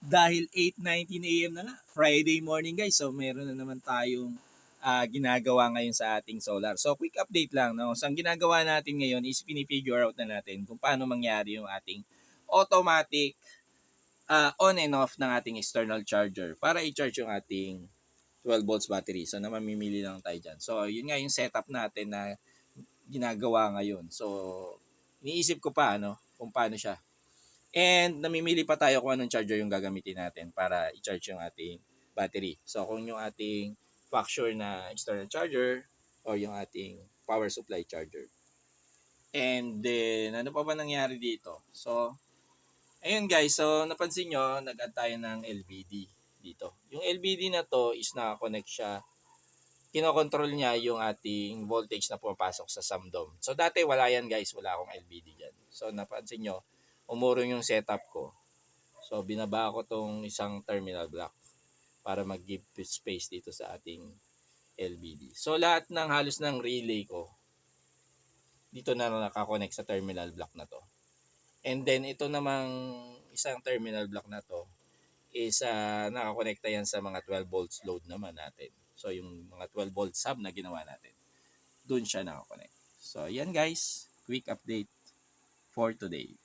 Dahil 8:19 AM na nga, Friday morning guys. So meron na naman tayong ginagawa ngayon sa ating solar. So quick update lang. No? So ang ginagawa natin ngayon is pinifigure out na natin kung paano mangyari yung ating automatic on and off ng ating external charger para i-charge yung ating 12 volts battery. So na mamimili lang tayo dyan. So yun nga yung setup natin na ginagawa ngayon. So iniisip ko pa kung paano siya. And namimili pa tayo kung anong charger yung gagamitin natin para i-charge yung ating battery. So kung yung ating facture na external charger or yung ating power supply charger. And then ano pa ba nangyari dito? So ayun guys, so napansin nyo, nag-add tayo ng LVD dito. Yung LVD na to is nakakonect siya. Kinokontrol niya yung ating voltage na pumapasok sa SAMDOM. So dati wala yan guys, wala akong LVD dyan. So napansin nyo, umurong yung setup ko. So binaba ko tong isang terminal block para mag-give space dito sa ating LVD. So lahat ng halos ng relay ko dito na nakakonect sa terminal block na to. And then ito namang isang terminal block na to is nakakonekta yan sa mga 12 volts load naman natin. So yung mga 12 volt sub na ginawa natin, doon siya nakakonect. So yan guys, quick update for today.